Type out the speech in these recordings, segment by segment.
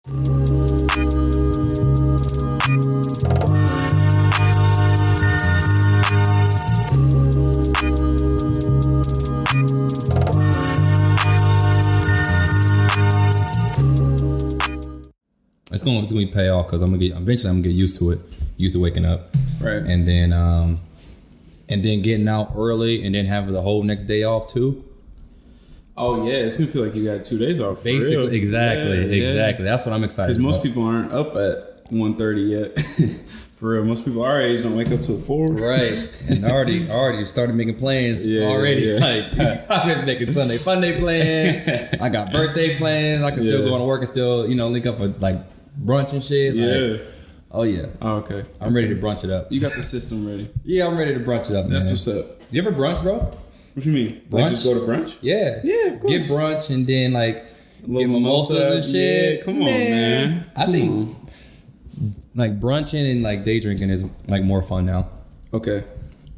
It's gonna be pay off because eventually I'm gonna get used to it, used to waking up, right, and then getting out early and then having the whole next day off too. Oh yeah, it's gonna feel like you got 2 days off. Basically, exactly. That's what I'm excited. Because most people aren't up at 1:30 yet. For real, most people our age don't wake up till 4. Right, and already started making plans already. Yeah. Like I've been making Sunday Funday plans. I got birthday plans. I can still go to work and still link up for like brunch and shit. Yeah. Oh yeah. Oh, okay. I'm ready to brunch it up. You got the system ready. Yeah, I'm ready to brunch it up. That's man. what's up. You ever brunch, bro? What you mean? Brunch? Like just go to brunch? Yeah. Yeah, of course. Get brunch and then like get mimosas and shit. Yeah, come on, man. I think like brunching and like day drinking is like more fun now. Okay.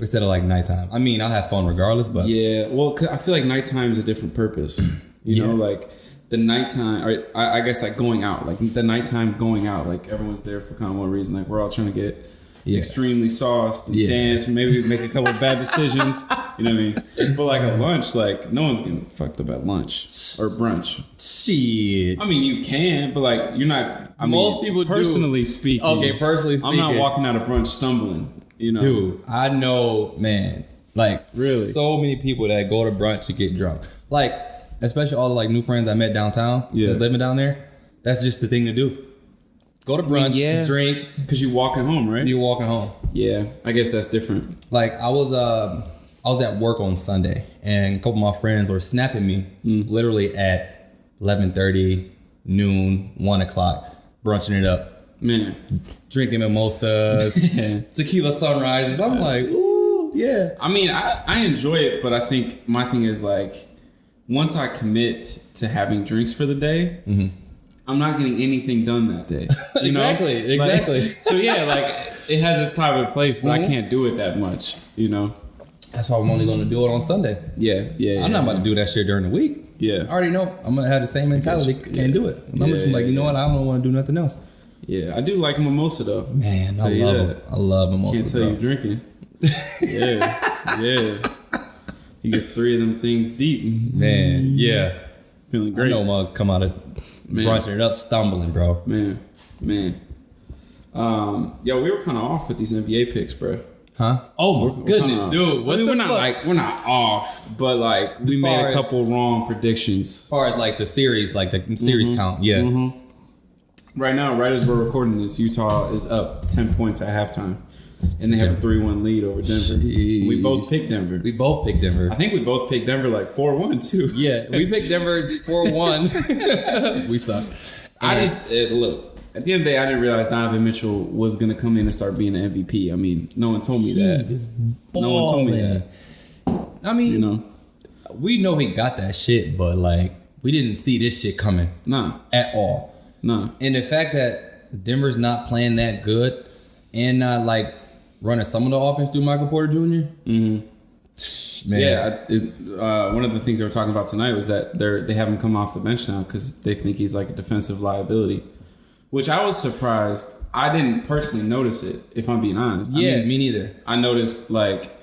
Instead of like nighttime. I mean, I'll have fun regardless, but yeah. Well, I feel like nighttime is a different purpose. You know, like the nighttime, or I guess like going out, like the nighttime going out, like everyone's there for kind of one reason. Like we're all trying to get extremely sauced and dance, maybe make a couple of bad decisions. You know what I mean? But like at lunch, like no one's getting fucked up at lunch or brunch. Shit. I mean, you can, but like you're not. Most people personally speaking. Okay, personally speaking, I'm not walking out of brunch stumbling. You know, dude. I know, man. Like really, so many people that go to brunch to get drunk. Like especially all the like new friends I met downtown since living down there. That's just the thing to do. Go to brunch, drink, because you're walking home, right? You're walking home. Yeah, I guess that's different. Like I was at work on Sunday, and a couple of my friends were snapping me literally at 11:30, noon, 1 o'clock, brunching it up, man, drinking mimosas, tequila sunrises. I'm like, ooh, yeah. I mean, I enjoy it, but I think my thing is like, once I commit to having drinks for the day. I'm not getting anything done that day. You know? Exactly. Like, so yeah, like it has its time and place, but I can't do it that much. You know. That's why I'm only going to do it on Sunday. Yeah. I'm not about to do that shit during the week. Yeah. I already know I'm going to have the same mentality. Can't do it. I'm just like, you know what? I don't want to do nothing else. Yeah, I do like a mimosa though. Man, I love mimosas. Can't tell you drinking. Yeah. You get 3 of them things deep. Man, yeah. Feeling great. I know mugs come out of brunching it up, stumbling, bro. Man. Yo, we were kind of off with these NBA picks, bro. Huh? Oh my goodness, dude! We're not off, but like we made a couple wrong predictions. As far as like the series, count, yeah. Right now, right as we're recording this, Utah is up 10 points at halftime, and they have a 3-1 lead over Denver. We both picked Denver. I think we both picked Denver like 4-1 too. Yeah, we picked Denver 4-1. We suck. I just look. At the end of the day, I didn't realize Donovan Mitchell was going to come in and start being an MVP. I mean, no one told me that. No one told me that. I mean, you know, we know he got that shit, but like, we didn't see this shit coming. No. At all. No. And the fact that Denver's not playing that good and not like running some of the offense through Michael Porter Jr. Man. Yeah, one of the things they were talking about tonight was that they have him come off the bench now because they think he's like a defensive liability. Which I was surprised. I didn't personally notice it, if I'm being honest. Yeah, I mean, me neither. I noticed, like,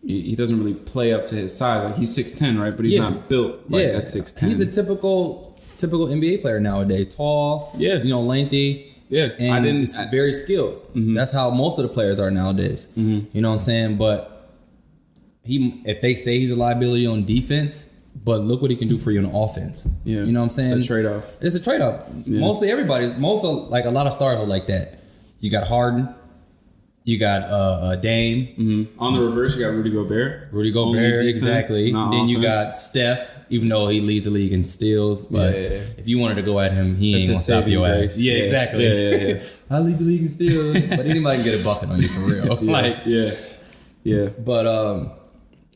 he doesn't really play up to his size. Like, he's 6'10", right? But he's not built like a 6'10". He's a typical NBA player nowadays. Tall, lengthy. Yeah. And it's very skilled. That's how most of the players are nowadays. You know what I'm saying? But if they say he's a liability on defense... But look what he can do for you on offense. Yeah. You know what I'm saying? It's a trade-off. It's a trade-off. Yeah. Mostly like a lot of stars are like that. You got Harden. You got Dame. On the reverse, you got Rudy Gobert. Defense, exactly. Then you got Steph, even though he leads the league in steals. But if you wanted to go at him, he ain't going to stop your ass. Yeah, exactly. Yeah. I lead the league in steals. But anybody can get a bucket on you for real. Yeah. But,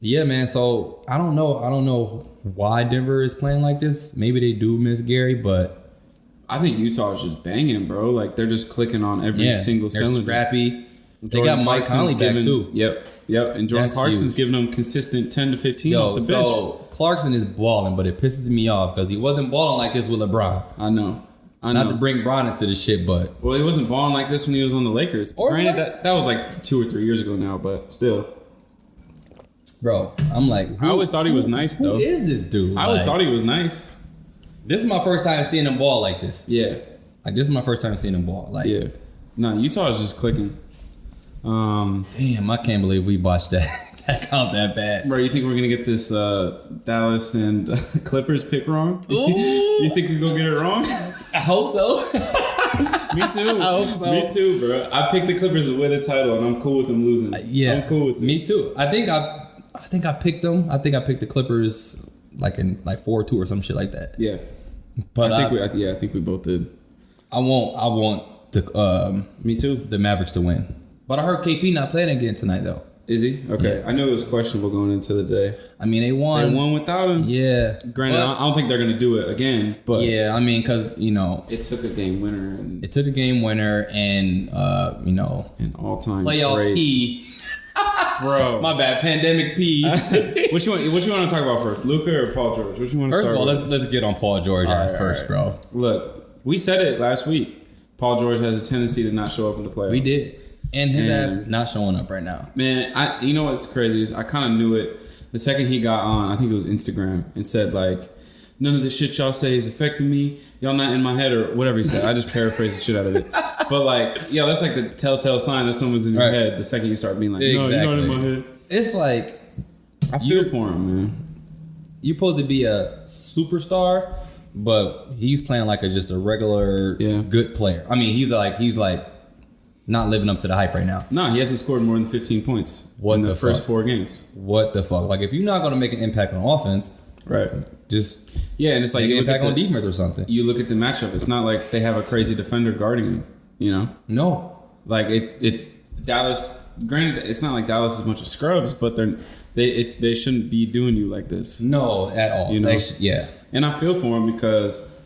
yeah, man. So I don't know why Denver is playing like this. Maybe they do miss Gary, but I think Utah is just banging, bro. Like they're just clicking on every single cylinder. They're scrappy. They got Mike Conley back too. Yep. And Jordan Clarkson's giving them consistent 10 to 15 off the bench. So Clarkson is balling, but it pisses me off because he wasn't balling like this with LeBron. I know. Not to bring Bron into the shit, but he wasn't balling like this when he was on the Lakers. Granted, that was like 2 or 3 years ago now, but still. Bro, I'm like, I always thought he was nice though. Who is this dude? I always thought he was nice. This is my first time seeing him ball like this. Yeah, like this is my first time seeing him ball. Like, yeah, no, Utah is just clicking. Damn, I can't believe we botched that. That count that bad, bro. You think we're gonna get this Dallas and Clippers pick wrong? Ooh. You think we're gonna get it wrong? I hope so. Me too. I hope so. Me too, bro. I picked the Clippers to win the title, and I'm cool with them losing. Yeah, I'm cool with it. Me too. I think I picked them. I think I picked the Clippers like in 4-2 or some shit like that. Yeah, but I think we both did. I want the Me too. The Mavericks to win. But I heard KP not playing again tonight though. Is he? Okay. Yeah. I knew it was questionable going into the day. I mean, they won. They won without him. Yeah. Granted, I don't think they're going to do it again. But yeah, I mean, because, it took a game winner. And an all-time playoff great. P. Bro. My bad. Pandemic P. What you want to talk about first? Luka or Paul George? What you want to start with? First of all, let's get on Paul George first, bro. Look, we said it last week. Paul George has a tendency to not show up in the playoffs. We did. And his ass is not showing up right now. Man, you know what's crazy is I kind of knew it the second he got on. I think it was Instagram and said like, none of the shit y'all say is affecting me. Y'all not in my head or whatever he said. I just paraphrased the shit out of it. But like, yeah, that's like the telltale sign that someone's in your head the second you start being like, no, you're not in my head. It's like, I feel for him, man. You're supposed to be a superstar, but he's playing like just a regular good player. I mean, he's like not living up to the hype right now. No, he hasn't scored more than 15 points in the first 4 games. What the fuck? Like, if you're not going to make an impact on offense, right? Just and it's like make an impact on defense or something. You look at the matchup. It's not like they have a crazy defender guarding him. You know? No. Like Dallas. Granted, it's not like Dallas is a bunch of scrubs, but they shouldn't be doing you like this. No, at all. You know? Yeah. And I feel for him because,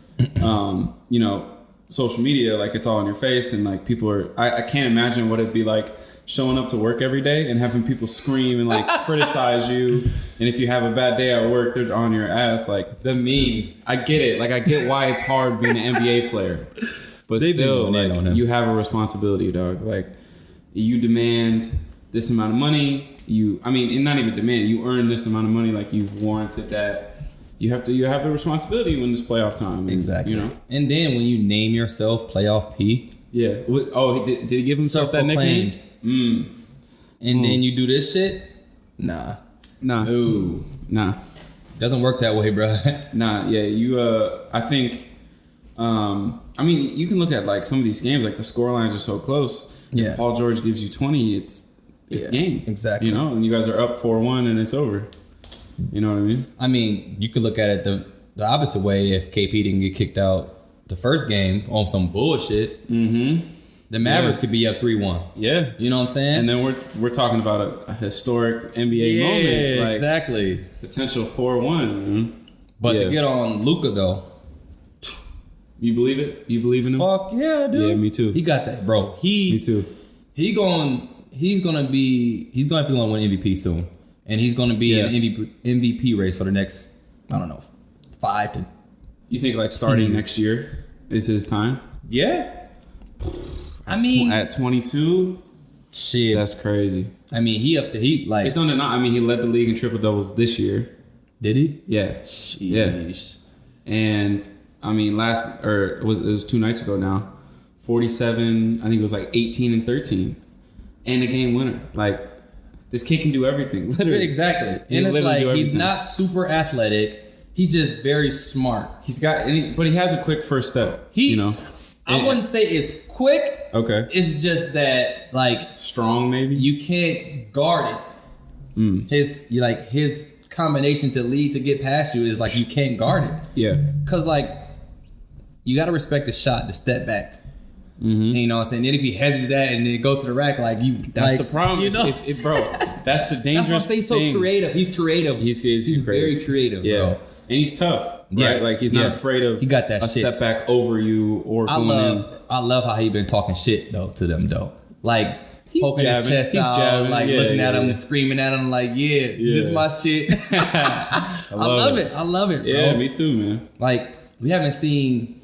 social media, like it's all in your face and like people are, I can't imagine what it'd be like showing up to work every day and having people scream and like criticize you. And if you have a bad day at work, they're on your ass. Like the memes. I get it. Like I get why it's hard being an NBA player, but still like you have a responsibility, dog. Like you demand this amount of money. And not even demand, you earn this amount of money. Like you've warranted that. You have a responsibility when it's playoff time. And, exactly. And then when you name yourself Playoff P. Yeah. Oh, did he give himself that nickname? And then you do this shit? Nah. Ooh. Nah. Doesn't work that way, bro. Nah. Yeah. You. I think. You can look at like some of these games. Like the score lines are so close. Yeah. If Paul George gives you 20. It's game. Exactly. And you guys are up 4-1 and it's over. You know what I mean? I mean, you could look at it the opposite way. If KP didn't get kicked out the first game on some bullshit, the Mavericks could be up 3-1. Yeah. You know what I'm saying? And then we're talking about a historic NBA moment. Like exactly. Potential 4-1, man. But to get on Luka, though. You believe it? You believe in him? Fuck yeah, dude. Yeah, me too. He got that, bro. Me too. He's gonna be win MVP soon. And he's going to be in an MVP race for the next, I don't know, 5 to... You think like starting next year is his time? Yeah. I mean... At 22? Shit. That's crazy. I mean, It's undeniable. he led the league in triple doubles this year. Did he? Yeah. Sheesh. Yeah. And, it was 2 nights ago now. 47, I think it was like 18 and 13. And a game winner. Like... This kid can do everything, literally. Exactly. And it's like, he's not super athletic. He's just very smart. But he has a quick first step. I wouldn't say it's quick. Okay. It's just that, like... Strong, maybe? You can't guard it. His combination to lead to get past you is like, you can't guard it. Yeah. Because, like, you got to respect the shot to step back. Mm-hmm. And, you know what I'm saying? Then if he hedges that and then go to the rack, that's the problem. Bro, that's the dangerous. That's why I say he's so creative. He's creative. He's very creative, bro. And he's tough. Yes. Right? Like he's not afraid of he got that shit. Step back over you or I love how he been talking shit to them though. Like he's poking his chest out, looking at him, screaming at him, like, this is my shit. I love it. I love it, bro. Yeah, me too, man. Like we haven't seen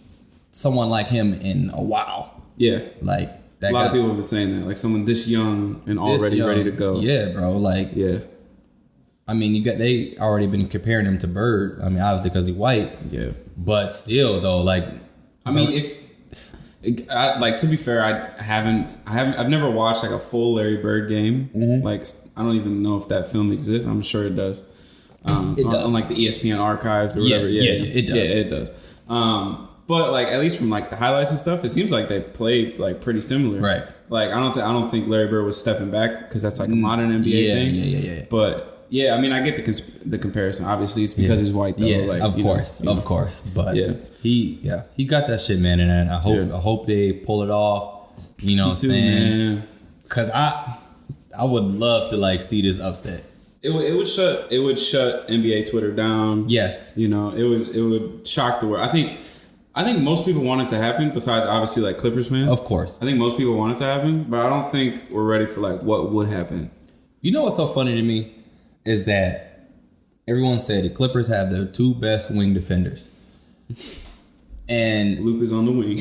someone like him in a while. Yeah. Like a lot of people have been saying that. Like someone this young and already ready to go. Yeah, bro. Like, yeah. I mean, they already been comparing him to Bird. I mean, obviously because he's white. Yeah. But still, though, like, I mean, to be fair, I've never watched like a full Larry Bird game. Mm-hmm. Like, I don't even know if that film exists. I'm sure it does. It does. On like the ESPN archives or whatever. Yeah, it does. Yeah, it does. But like at least from like the highlights and stuff, it seems like they played like pretty similar. Right. Like I don't think Larry Bird was stepping back because that's like a modern NBA thing. Yeah. But yeah, I mean I get the comparison. Obviously, it's because he's white though. Yeah, like, of course. But he got that shit, man, and I hope they pull it off. You know what I'm saying? Because I would love to like see this upset. It would shut NBA Twitter down. Yes. You know, it would shock the world. I think most people want it to happen, besides obviously like Clippers fans. Of course. I think most people want it to happen, but I don't think we're ready for like what would happen. You know what's so funny to me is that everyone said the Clippers have their two best wing defenders. And Luka's on the wing.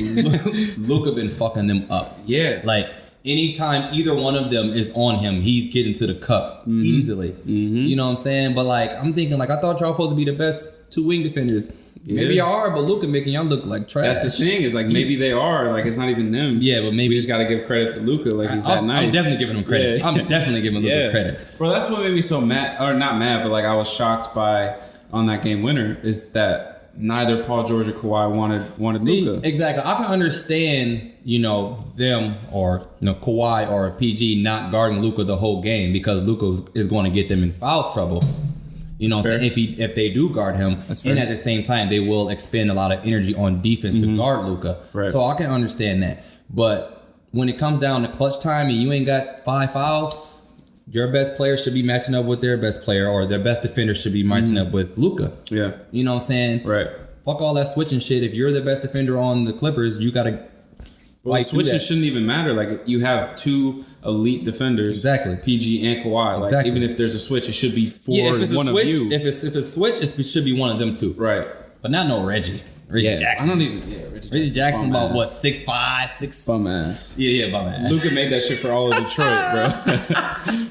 Luka been fucking them up. Yeah. Like anytime either one of them is on him, he's getting to the cup easily. Mm-hmm. You know what I'm saying? But like I'm thinking like I thought y'all supposed to be the best two wing defenders. Yeah. Maybe y'all are, but Luka making y'all look like trash. That's the thing, is like maybe they are. Like it's not even them. Yeah, but maybe we just gotta give credit to Luka. Like he's that nice. I'm definitely giving him credit. Yeah. I'm definitely giving Luka credit. Bro, that's what made me so mad, or not mad, but like I was shocked by on that game winner is that neither Paul George or Kawhi wanted Luka. Exactly. I can understand, you know, them or Kawhi or PG not guarding Luka the whole game because Luka is going to get them in foul trouble. You know what I'm saying? If they do guard him, and at the same time, they will expend a lot of energy on defense to guard Luka. Right. So I can understand that. But when it comes down to clutch time and you ain't got 5 fouls, your best player should be matching up with their best player, or their best defender should be matching up with Luka. Yeah. You know what I'm saying? Right. Fuck all that switching shit. If you're the best defender on the Clippers, you got to switching shouldn't even matter. Like you have two elite defenders, exactly, PG and Kawhi. Exactly. Like even if there's a switch, it should be for one of you. If it's a switch, it should be one of them two. Right. But not no Reggie Jackson. I don't even. Yeah, Reggie Jackson about what 6'5", 6 bum ass. Yeah, bum ass. Luka made that shit for all of Detroit, bro.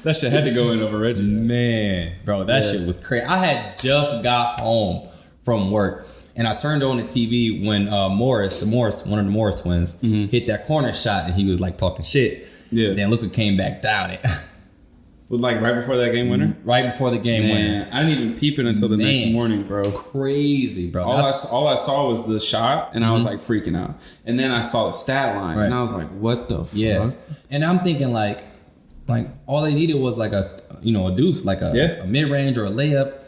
That shit had to go in over Reggie. Man, bro, that shit was crazy. I had just got home from work. And I turned on the TV when one of the Morris twins, hit that corner shot, and he was like talking shit. Yeah. Then Luka came back down it. Like right before that game winner? Right before the game winner. I didn't even peep it until the next morning, bro. Crazy, bro. All I saw was the shot, and I was like freaking out. And then I saw the stat line, and I was like, "What the fuck?" Yeah. And I'm thinking like all they needed was like a deuce, like a mid range or a layup.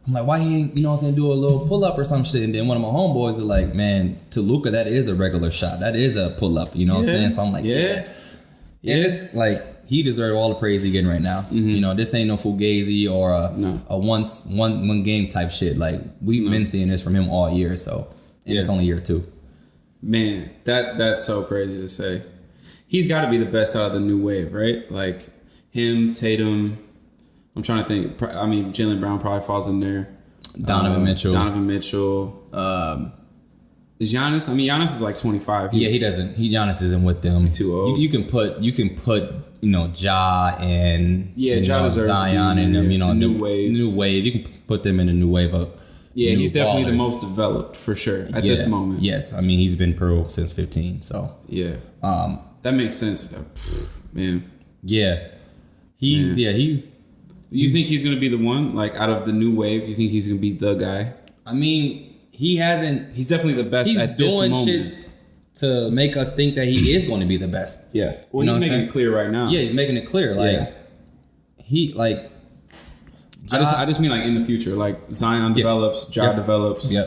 I'm like, why he ain't, do a little pull up or some shit? And then one of my homeboys is like, man, to Luka, that is a regular shot. That is a pull up. You know what I'm saying? So I'm like, yeah. And it's like, he deserves all the praise he's getting right now. Mm-hmm. This ain't no Fugazi or a one game type shit. Like, we've been seeing this from him all year. So, and it's only year 2. Man, that's so crazy to say. He's got to be the best out of the new wave, right? Like, him, Tatum. I'm trying to think. I mean, Jaylen Brown probably falls in there. Donovan Mitchell. Is Giannis? I mean, Giannis is like 25. He doesn't. Giannis isn't with them. Too old. You can put Ja and Zion and them. New wave. New wave. You can put them in a new wave of. Yeah, he's definitely the most developed for sure at this moment. Yes, I mean he's been pro since 15. So yeah, that makes sense, man. Yeah, he's. You think he's going to be the one, like, out of the new wave? You think he's going to be the guy? I mean, he hasn't... He's definitely the best at this moment. He's doing shit to make us think that he is going to be the best. Yeah. Well, he's making it clear right now. Yeah, he's making it clear. Like, he, like... I just mean, like, in the future. Like, Zion develops, Ja develops. Yep.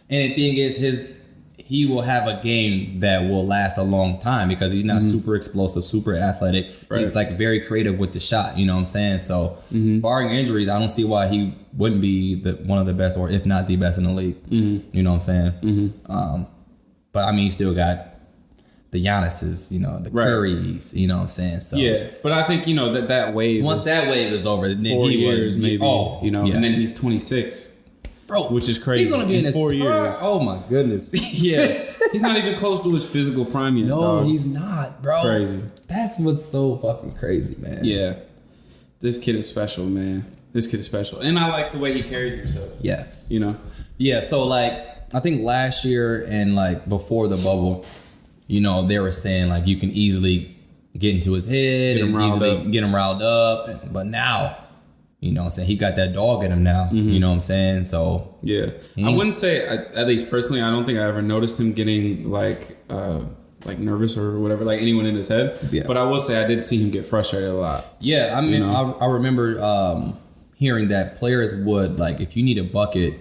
And the thing is, he will have a game that will last a long time because he's not super explosive, super athletic. Right. He's like very creative with the shot. You know what I'm saying? So barring injuries, I don't see why he wouldn't be one of the best, or if not the best in the league. You know what I'm saying? But I mean, you still got the Giannis's, the Currys. You know what I'm saying? So yeah, but I think that wave. Once that wave is over, then 4 years maybe. And then he's 26. bro. Which is crazy. He's gonna be in his 4 years. Oh my goodness. Yeah, he's not even close to his physical prime yet. No, dog. he's not, bro. Crazy. That's what's so fucking crazy, man. Yeah, this kid is special, man. This kid is special, and I like the way he carries himself. Yeah, you know. Yeah, so like I think last year and like before the bubble, you know, they were saying like you can easily get into his head and easily get him riled up, but now, you know what I'm saying, he got that dog in him now. You know what I'm saying? So yeah, I wouldn't say, at least personally, I don't think I ever noticed him getting like nervous or whatever, like anyone in his head. Yeah. But I will say I did see him get frustrated a lot. Yeah, I mean, you know? I remember hearing that players would, like, if you need a bucket,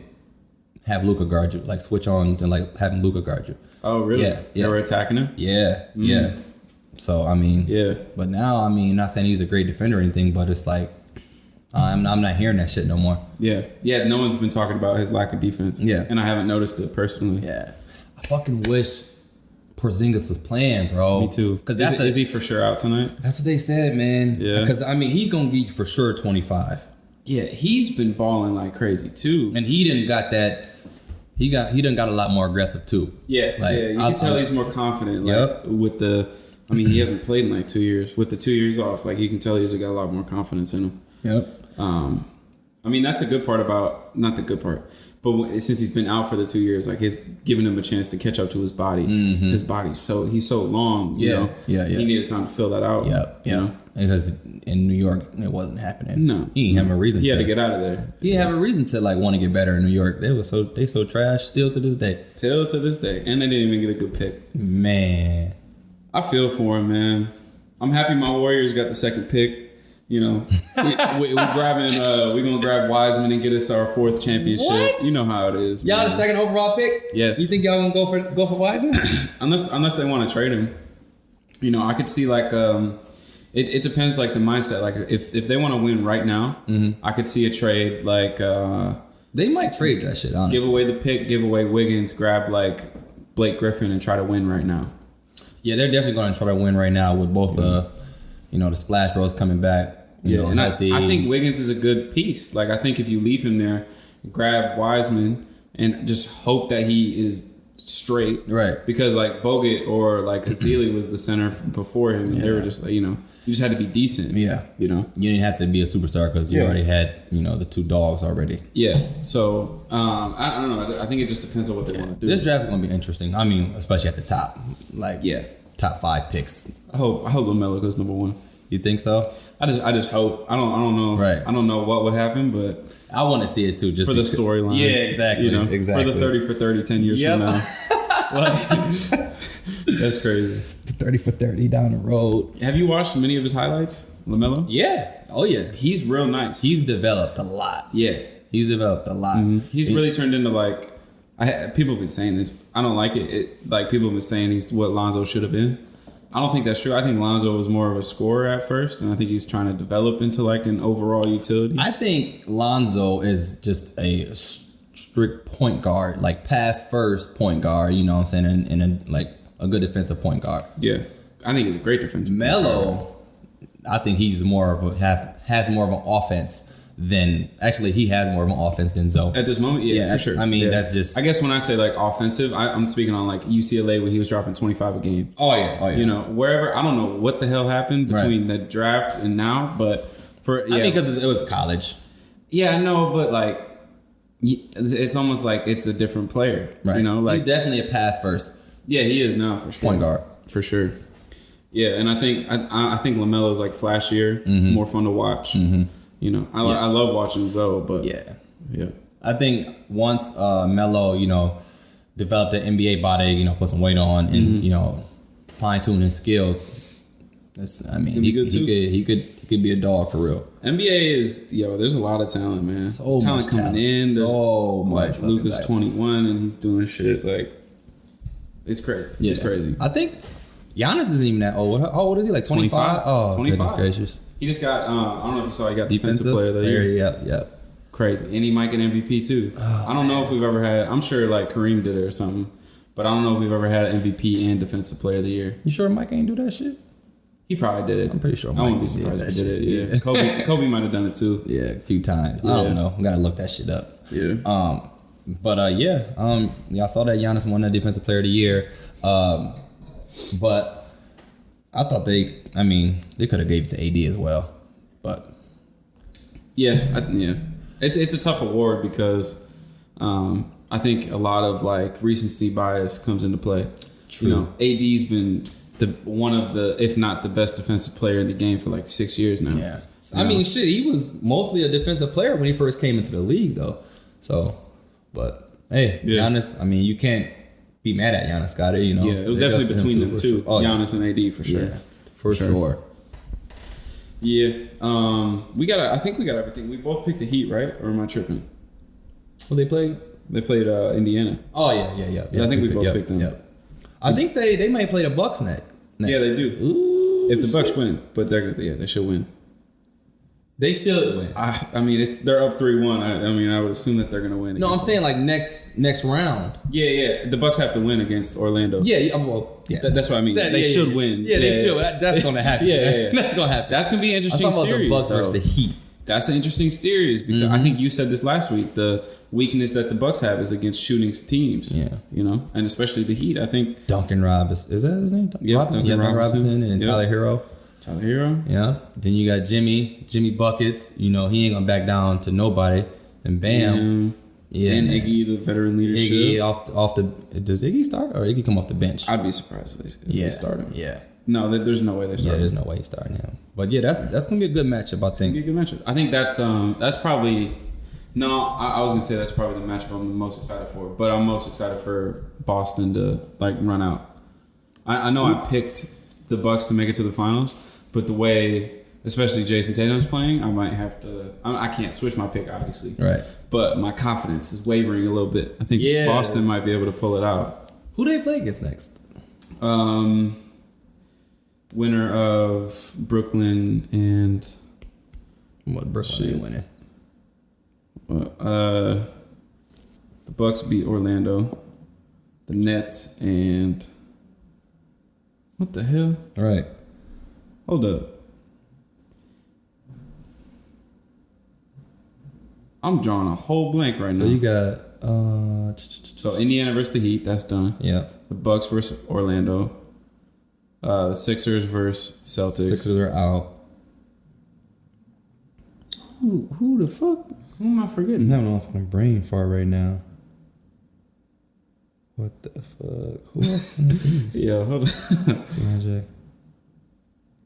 have Luka guard you, like switch on to like having Luka guard you. Oh, really? Yeah. They were attacking him? Yeah, yeah. So, I mean, but now, I mean, not saying he's a great defender or anything, but it's like, I'm not hearing that shit no more. Yeah. Yeah, no one's been talking about his lack of defense. Yeah. And I haven't noticed it personally. Yeah. I fucking wish Porzingis was playing, bro. Me too. Because is he for sure out tonight? That's what they said, man. Yeah. Because, I mean, he gonna get you for sure 25. Yeah, he's been balling like crazy, too. And he didn't got that. He done got a lot more aggressive, too. Yeah. Like, yeah, you can tell he's more confident. Like, with the... I mean, he hasn't played in like 2 years. With the 2 years off, like, you can tell he's got a lot more confidence in him. Yep. I mean, that's the good part about, not the good part, but since he's been out for the 2 years, like, it's giving him a chance to catch up to his body. His body's he's so long, you know? Yeah. He needed time to fill that out. Yep. You know? Because in New York, it wasn't happening. No. He didn't have a reason to. He had to get out of there. He didn't have a reason to, like, want to get better in New York. They so trash still to this day. Till to this day. And they didn't even get a good pick. Man. I feel for him, man. I'm happy my Warriors got the second pick. You know, we're gonna grab Wiseman and get us our 4th championship. What? You know how it is. Y'all the second overall pick? Yes. You think y'all gonna go for Wiseman? unless they want to trade him. You know, I could see like it depends, like the mindset. Like if they want to win right now, I could see a trade like they might trade that shit. Honestly, give away the pick, give away Wiggins, grab like Blake Griffin and try to win right now. Yeah, they're definitely going to try to win right now with both you know, the Splash Bros coming back. You know, and I think Wiggins is a good piece. Like, I think if you leave him there, grab Wiseman and just hope that he is straight. Right. Because, like, Bogut or, like, Ezeli was the center before him. And they were just, like, you know, you just had to be decent. Yeah. You know? You didn't have to be a superstar because you already had, you know, the 2 dogs already. Yeah. So, I don't know. I think it just depends on what they want to do. This draft is going to be interesting. I mean, especially at the top. Like, top 5 picks. I hope LaMelo goes number 1. You think so? I just hope. I don't know. Right. I don't know what would happen, but I want to see it too, just for the storyline. Yeah, exactly. You know, exactly. For the 30 for 30 10 years from now. Like, that's crazy. 30 for 30 down the road. Have you watched many of his highlights, LaMelo? Yeah. Oh yeah. He's real nice. He's developed a lot. Yeah. He's developed a lot. He's really turned into like people have been saying this. I don't like it. Like people have been saying he's what Lonzo should have been. I don't think that's true. I think Lonzo was more of a scorer at first, and I think he's trying to develop into like an overall utility. I think Lonzo is just a strict point guard, like pass first point guard. You know what I'm saying? And like a good defensive point guard. Yeah, I think he's a great defensive. Melo, I think he's more of has more of an offense. He has more of an offense than Zoe. At this moment, yeah, for sure. I mean, that's just... I guess when I say, like, offensive, I'm speaking on, like, UCLA where he was dropping 25 a game. Oh, yeah. You know, wherever... I don't know what the hell happened between the draft and now, but I think because it was college. Yeah, I know, but, like, it's almost like it's a different player. Right. You know, like... He's definitely a pass first. Yeah, he is now, for sure. Point guard. For sure. Yeah, and I think LaMelo is, like, flashier, more fun to watch. You know, I love watching Zoe, but yeah. I think once Melo, you know, developed an NBA body, you know, put some weight on, and you know, fine tune his skills. He could be a dog for real. NBA is there's a lot of talent, man. There's talent coming in. So much. Like, Luka's 21 and he's doing shit like it's crazy. Yeah. It's crazy. I think Giannis isn't even that old. How old is he? Like 25? Oh, 25. Goodness gracious. He just got, I don't know if you saw, he got defensive player of the year. Yeah. Crazy. And he might get MVP too. Oh, I don't know if we've ever had, I'm sure like Kareem did it or something, but I don't know if we've ever had an MVP and defensive player of the year. You sure Mike ain't do that shit? He probably did it. I'm pretty sure Mike I wouldn't be surprised if he did it. Yeah. Kobe might have done it too. Yeah, a few times. I don't know. We gotta look that shit up. Yeah. But I saw that Giannis won that Defensive Player of the Year. But I thought they could have gave it to AD as well. But it's a tough award because I think a lot of like recency bias comes into play. True. You know, AD's been one of the, if not the best defensive player in the game for like 6 years now. Yeah. I mean, shit, he was mostly a defensive player when he first came into the league, though. So, but hey, Giannis, I mean, you can't be mad at Giannis, got it, you know. Yeah, it was definitely between them two, Giannis and AD for sure. Yeah, for sure. Yeah, I think we got everything. We both picked the Heat, right? Or am I tripping? Well, they played Indiana. Oh yeah. I think we both picked them. Yeah. I think they might play the Bucks next. Yeah, they do. Ooh, if the Bucks win, but they should win. They should win. I mean, they're up 3-1. I would assume that they're gonna win. No, I'm saying like next round. Yeah. The Bucks have to win against Orlando. Yeah. Well, yeah. That's what I mean. They should win. Yeah, they should. That's gonna happen. Yeah. That's gonna happen. That's gonna be an interesting series. I'm talking about the Bucks versus the Heat. That's an interesting series because I think you said this last week. The weakness that the Bucks have is against shooting teams. Yeah, you know, and especially the Heat. I think Duncan Robinson, is that his name? Duncan Robinson and Tyler Hero. Yeah. Then you got Jimmy Buckets. You know, he ain't gonna back down to nobody. And bam. Yeah. And Iggy, the veteran leadership. Iggy off the. Does Iggy start or Iggy come off the bench? I'd be surprised if they start him. Yeah. No, there's no way they start. Yeah, there's no way he's starting him. But yeah, that's gonna be a good matchup. I think. It's gonna be a good matchup. I think that's probably. No, I was gonna say that's probably the matchup I'm most excited for. But I'm most excited for Boston to like run out. I know I picked the Bucks to make it to the finals, but the way, especially Jason Tatum's playing, I might have to. I can't switch my pick, obviously. Right. But my confidence is wavering a little bit. I think Boston might be able to pull it out. Who do they play against next? Winner of Brooklyn and what Brooklyn ain't winning? The Bucks beat Orlando. The Nets and what the hell? All right. Hold up. I'm drawing a whole blank right now. So you got so Indiana versus the Heat, that's done. Yeah. The Bucks versus Orlando. The Sixers versus Celtics. Sixers are out. Who the fuck? Who am I forgetting? I'm having a fucking brain fart right now. What the fuck? Who else in the East? Yo, hold on.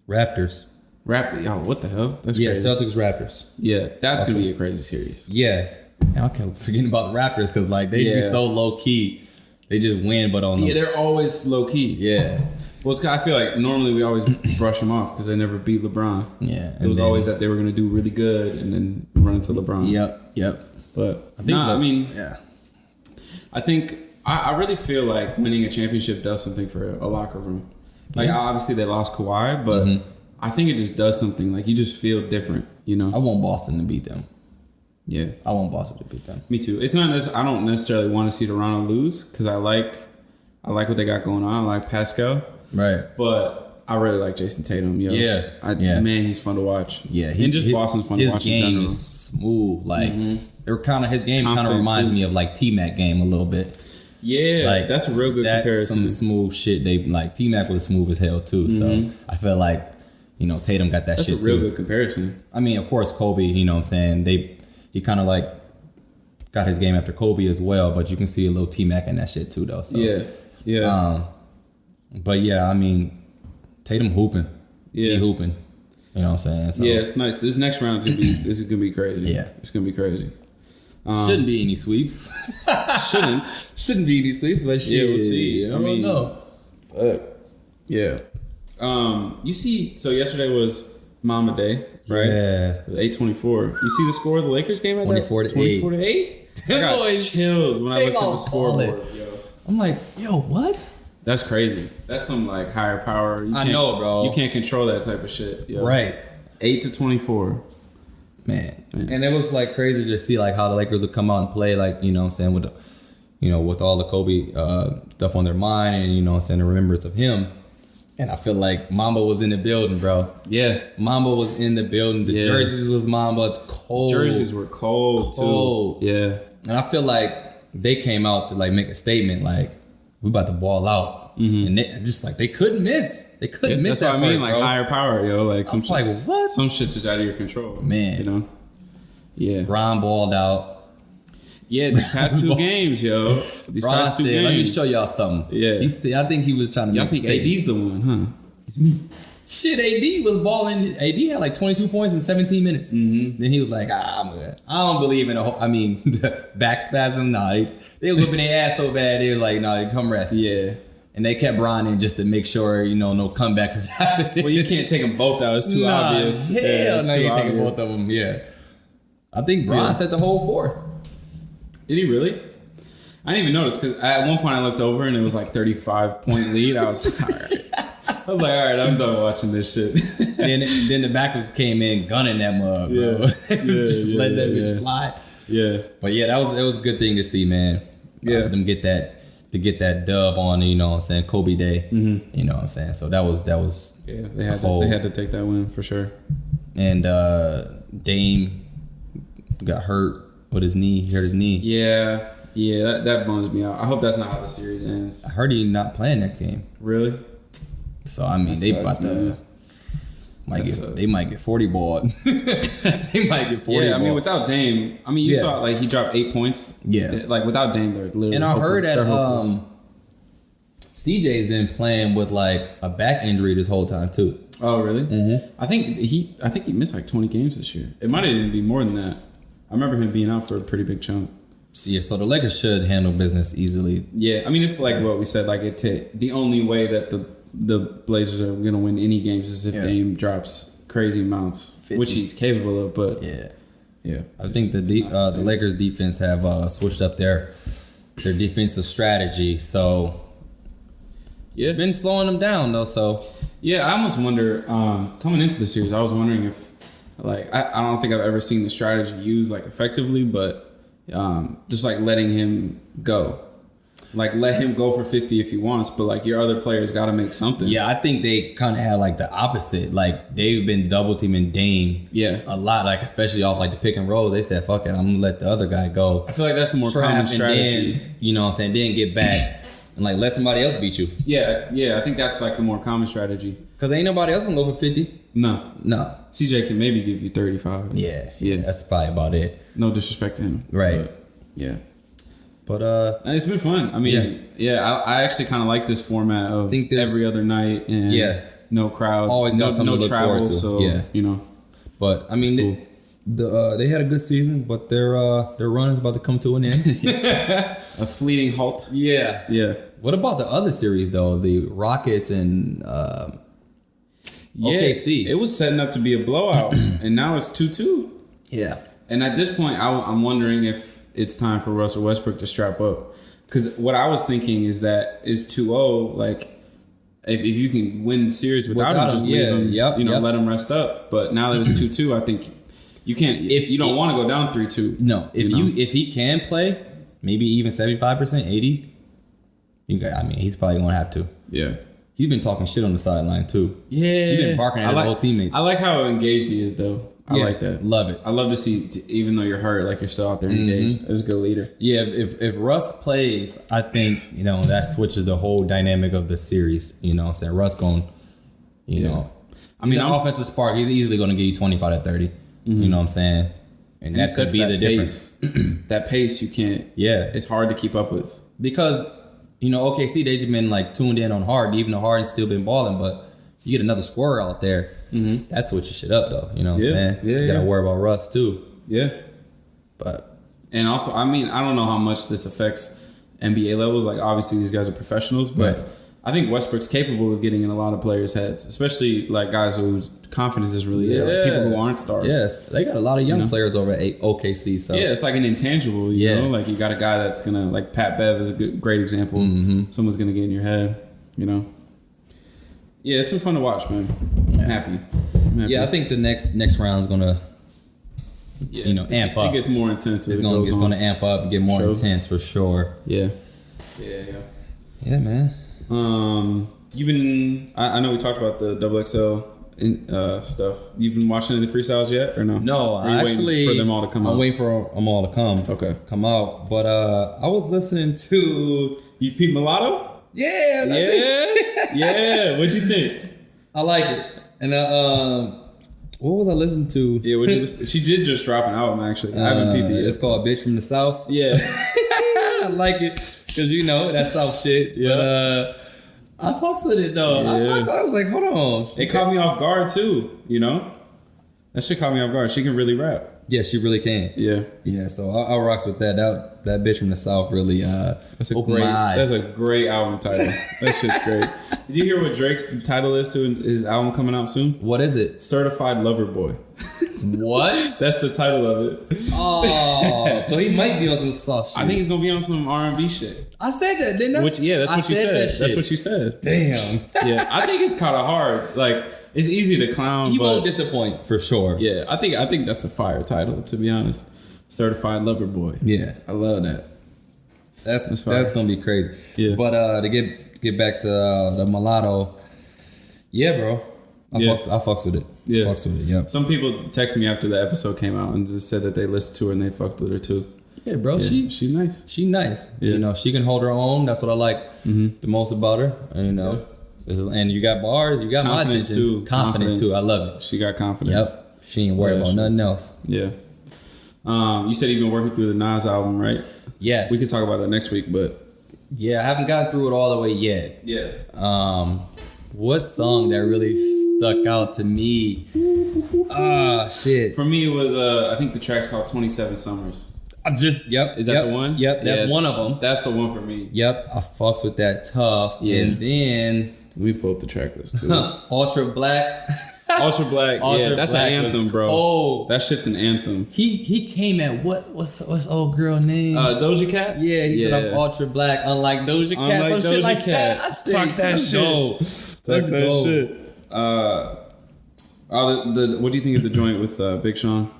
Raptors. Yo, what the hell? That's crazy. Celtics Raptors. Yeah, that's going to be a crazy series. Yeah. I kept forgetting about the Raptors because like they be so low key. They just win, but on them. Yeah, they're always low key. Yeah. Well, I feel like normally we always brush them off because they never beat LeBron. Yeah. It was always that they were going to do really good and then run into LeBron. Yep. But I think I really feel like winning a championship does something for a locker room. Like obviously they lost Kawhi, but I think it just does something. Like you just feel different, you know. I want Boston to beat them. Yeah, I want Boston to beat them. Me too. It's not. I don't necessarily want to see Toronto lose because I like what they got going on. I like Pascal. Right. But I really like Jason Tatum. Yo. Yeah. Man, he's fun to watch. Yeah. Boston's fun to watch. His game is smooth. Like his game kind of reminds me of like T-Mac game a little bit. Yeah, like that's a real good comparison. Some smooth shit. They like T-Mac was smooth as hell too. So I feel like Tatum got that shit too. That's a real good comparison. I mean, of course, Kobe. You know what I'm saying? He kind of like got his game after Kobe as well, but you can see a little T-Mac in that shit too, though. So yeah. But yeah, I mean, Tatum hooping. Yeah, he hooping. You know what I'm saying? So, yeah, it's nice. This next round's gonna be. This is gonna be crazy. Yeah, it's gonna be crazy. Shouldn't be any sweeps. Shouldn't be any sweeps, but shit. Yeah, we'll see. I don't know. Fuck. Yeah. You see, so yesterday was Mama Day, right? Yeah. 8:24. You see the score of the Lakers game? 24 to 8. 24 to 8. I got chills when I looked at the scoreboard. Yo. I'm like, yo, what? That's crazy. That's some like higher power. I know, bro. You can't control that type of shit. Yo. Right. 8 to 24. Man. And it was like crazy to see like how the Lakers would come out and play, like, you know what I'm saying, with the, with all the Kobe stuff on their mind and, you know what I'm saying, the remembrance of him. And I feel like Mamba was in the building, bro. Yeah. Mamba was in the building. The jerseys was Mamba. Cold. Jerseys were cold too. Yeah. And I feel like they came out to like make a statement like we about to ball out, and they just like they couldn't miss. They couldn't miss. That's that what I mean, first, like bro. higher power, yo. Like I was like, what? Some shit's just out of your control, man. You know. Yeah. Bron balled out. Yeah, these past 2 games, yo. These Bron past 2 said, games. let me show y'all something. Yeah. He said, I think he was trying to make a statement. AD's the one, huh? It's me. Shit, AD was balling. AD had like 22 points in 17 minutes. Then he was like, I'm good. I don't believe in the back spasm. Nah, they was whipping their ass so bad. They was like, nah, come rest. Yeah. And they kept Bron in just to make sure, no comebacks is happening. Well, you can't take them both out. It's too obvious. Hell no, you're taking both of them. Yeah. I think Bron set the whole fourth. Did he really? I didn't even notice because at one point I looked over and it was like 35-point lead. I was like, all right, I'm done watching this shit. then the backwards came in gunning that mug, bro. Just let that bitch slide. Yeah. But yeah, that was a good thing to see, man. Yeah. Them get that dub on, you know what I'm saying, Kobe Day. You know what I'm saying? So that was yeah, they had to take that win for sure. And Dame got hurt with his knee. He hurt his knee. Yeah, that bums me out. I hope that's not how the series ends. I heard he's not playing next game. Really? So I mean, they might get 40 balled. They might get 40. Yeah, I mean, without Dame, you saw like he dropped 8 points. Yeah, like without Dame, they're literally. And I heard that CJ's been playing with like a back injury this whole time too. Oh really? I think he missed like 20 games this year. It might even be more than that. I remember him being out for a pretty big chunk. So the Lakers should handle business easily. Yeah, I mean, it's like what we said. Like the only way that the Blazers are gonna win any games is if Dame drops crazy amounts, 50. Which he's capable of. But yeah. I think the Lakers defense have switched up their defensive strategy. So it's been slowing them down though. So yeah, I almost wonder coming into the series, I was wondering if like I don't think I've ever seen the strategy used like effectively, but just like letting him go. Like, let him go for 50 if he wants, but like your other players got to make something. Yeah, I think they kind of had like the opposite. Like they've been double teaming Dame, a lot. Like especially off like the pick and rolls. They said, "Fuck it, I'm gonna let the other guy go." I feel like that's the more common strategy. Then, you know what I'm saying? Then get back and like let somebody else beat you. Yeah. I think that's like the more common strategy. Cause ain't nobody else gonna go for 50. No. CJ can maybe give you 35. Yeah. That's probably about it. No disrespect to him, right? But, yeah. But and it's been fun. I mean, I actually kind of like this format of every other night and no crowd, always got something to look travel, forward to. So you know. But I mean, cool. They had a good season, but their run is about to come to an end. A fleeting halt. Yeah. What about the other series though? The Rockets and OKC. It was setting up to be a blowout, and now it's 2-2. Yeah. And at this point, I'm wondering if it's time for Russell Westbrook to strap up. Because what I was thinking is that is 2-0, like, if you can win the series without him, just leave him, let him rest up. But now that it's 2-2, I think you can't, if you don't want to go down 3-2. No, if he can play, maybe even 75%, 80%, he's probably going to have to. Yeah. He's been talking shit on the sideline, too. Yeah. He's been barking at his old teammates. I like how engaged he is, though. I like that. Love it. I love to see, even though you're hurt, like you're still out there engaged. As a good leader. Yeah, if Russ plays, I think, that switches the whole dynamic of the series. You know what I'm saying? Russ going, he's an offensive spark. He's easily going to give you 25 to 30. You know what I'm saying? And that could be the difference. That pace you can't. Yeah. It's hard to keep up with. Because, OKC, they just been like tuned in on Harden, even though Harden's still been balling, but you get another scorer out there. That switches shit up though. You know what I'm saying? Yeah, you gotta worry about Russ too. Yeah. And also, I don't know how much this affects NBA levels. Like obviously these guys are professionals, but I think Westbrook's capable of getting in a lot of players' heads, especially like guys whose confidence is really there, like people who aren't stars. Yes, they got a lot of young players over at OKC. So it's like an intangible. You know, like you got a guy that's gonna, like Pat Bev is a great example. Someone's gonna get in your head. Yeah, it's been fun to watch, man. I'm happy. Yeah, I think the next round's gonna, amp up. It gets more intense. It's gonna amp up and get more intense for sure. Yeah, man. You've been. I know we talked about the XXL stuff. You've been watching any freestyles yet or no? No, I actually for them all to come out. I'm waiting for them all to come out. But I was listening to You Pete Mulatto. Yeah. Yeah. What'd you think? I like it. And what was I listening to? Yeah, she did just drop an album actually. I haven't peeped it yet. It's called Bitch from the South. Yeah. I like it because that's South shit. Yeah. But I fucks with it though. Yeah. I was like, hold on. It caught me off guard too. That shit caught me off guard. She can really rap. Yeah, she really can. Yeah. So I rocks with that. That bitch from the South really opened my eyes. That's a great album title. That shit's great. Did you hear what Drake's title is to his album coming out soon? What is it? Certified Lover Boy. What? That's the title of it. Oh, so he might be on some soft shit. I think he's gonna be on some R&B shit. I said that, didn't I? That's what you said. That's what you said. Damn. Yeah, I think it's kind of hard. Like, it's easy to clown. He won't disappoint for sure. Yeah, I think that's a fire title, to be honest. Certified Lover Boy. Yeah, I love that. That's gonna be crazy. Yeah. But to get back to the Mulatto, yeah, bro. I fucks with it. Yeah. Fucks with it, yep. Some people texted me after the episode came out and just said that they listened to her and they fucked with her too. Yeah, bro. Yeah. She's nice. She's nice. Yeah. She can hold her own. That's what I like the most about her. And you got bars. You got confidence my attention. Too. Confident too. I love it. She got confidence. Yep. She ain't worried about nothing else. Yeah. You said you've been working through the Nas album, right? Yes. We can talk about that next week, but yeah, I haven't gotten through it all the way yet. Yeah. What song that really stuck out to me? Shit. For me, it was I think the track's called 27 Summers. Is that the one? Yep, that's one of them. That's the one for me. Yep, I fucks with that tough. Yeah. And then we pull up the track list too. Ultra Black. Ultra Black. Yeah, that's an anthem, bro. Oh, that shit's an anthem. He came at what's old girl name? Doja Cat. Yeah, he said I'm Ultra Black, unlike Doja Cat. Some shit like that. I said, talk that shit. Let's go. Shit. What do you think of the joint with Big Sean?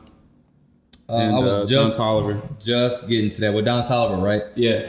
And, I was just Don Toliver. Just getting to that with Don Toliver, right? Yeah.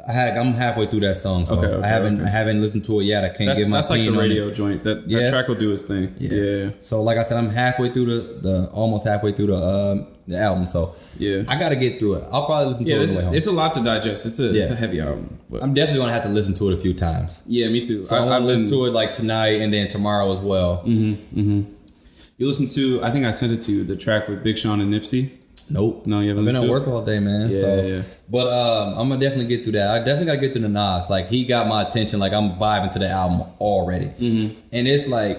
I'm halfway through that song, so I haven't listened to it yet. I can't give my opinion on it. That's like the radio joint. That track will do its thing. Yeah. So like I said, I'm halfway through almost halfway through the album. So yeah, I got to get through it. I'll probably listen to it on the way home. It's a lot to digest. It's a heavy album. But I'm definitely gonna have to listen to it a few times. Yeah, me too. So I've listened to it like tonight and then tomorrow as well. You listen to? I think I sent it to you. The track with Big Sean and Nipsey. Nope. No, you haven't. I've been at work all day, man. Yeah. But I'm gonna definitely get through that. I definitely gotta get through the Nas. Like he got my attention. Like I'm vibing to the album already. And it's like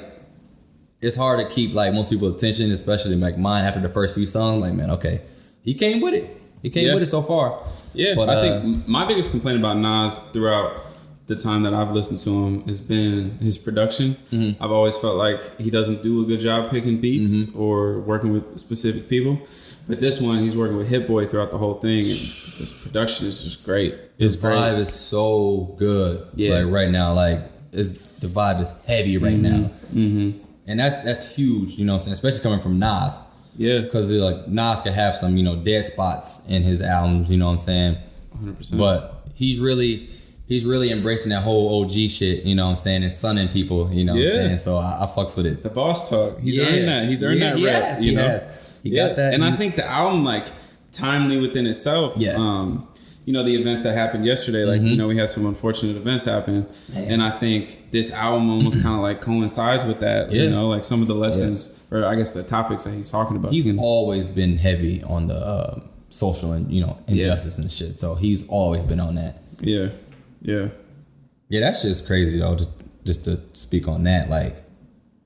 it's hard to keep like most people's attention, especially like mine after the first few songs. Like man, okay, he came with it. He came with it so far. Yeah. But I think my biggest complaint about Nas throughout the time that I've listened to him has been his production. I've always felt like he doesn't do a good job picking beats or working with specific people. But this one, he's working with Hit Boy throughout the whole thing, and this production is just great. His vibe is so good. Yeah. Like right now, like the vibe is heavy right now. And that's huge, you know what I'm saying? Especially coming from Nas. Yeah. Because like Nas could have some, dead spots in his albums, you know what I'm saying? 100%. But he's really embracing that whole OG shit, you know what I'm saying, and sunning people, you know what I'm saying? So I fucks with it. The boss talk. He's earned that. He's earned that rep, you know? He got that. And I think the album, like, timely within itself. Yeah. The events that happened yesterday, like, we had some unfortunate events happen. Man. And I think this album almost kind of like coincides with that, like some of the lessons, or I guess the topics that he's talking about. He's always been heavy on the social and, injustice and shit. So he's always been on that. Yeah. Yeah. Yeah, that shit's crazy, though, just to speak on that. Like,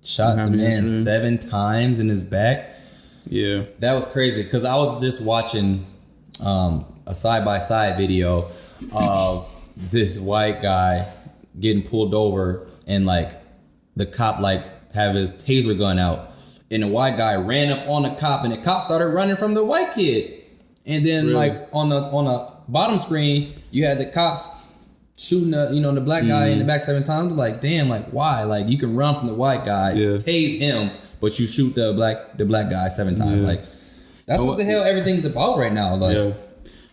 shot the man 7 times in his back. Yeah. That was crazy, because I was just watching a side-by-side video of this white guy getting pulled over, and, like, the cop, like, have his taser gun out, and the white guy ran up on the cop, and the cop started running from the white kid. And then, like, on the bottom screen, you had the cops shooting the black guy in the back 7 times. Like, damn, like, why? Like, you can run from the white guy, tase him, but you shoot the black guy 7 times. Like, that's what the hell everything's about right now. Like,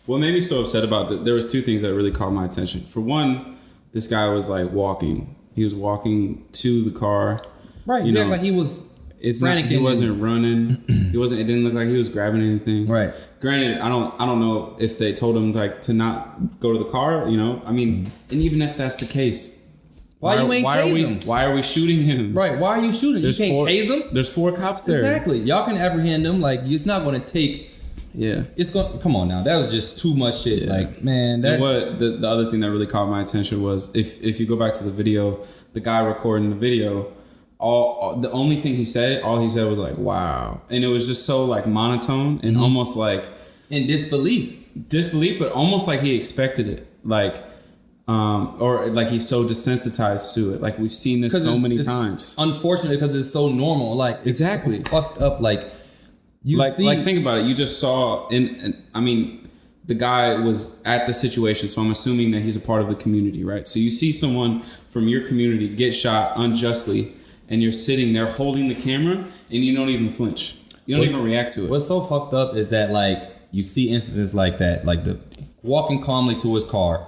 what made me so upset about that? There was 2 things that really caught my attention. For one, this guy was like walking. He was walking to the car, Right. You know, like he was. It's not, he wasn't running. It didn't look like he was grabbing anything. Right. Granted, I don't know if they told him like to not go to the car. You know, I mean, and even if that's the case, why are we shooting him? Right. Why are you shooting? You can't tase him. There's 4 cops there. Exactly. Y'all can apprehend them. Like it's not going to take. Yeah. It's going. Come on now. That was just too much shit. Yeah. Like man. That. And what the other thing that really caught my attention was if you go back to the video, the guy recording the video. The only thing he said was like, wow. And it was just so like monotone and almost like in disbelief, but almost like he expected it. Like, or like he's so desensitized to it. Like we've seen this so many times. Unfortunately, because it's so normal. Like it's exactly so fucked up. Like you like think about it. You just saw I mean, the guy was at the situation, so I'm assuming that he's a part of the community, right? So you see someone from your community get shot unjustly. And you're sitting there holding the camera and you don't even flinch. You don't even react to it. What's so fucked up is that like you see instances like that, like the walking calmly to his car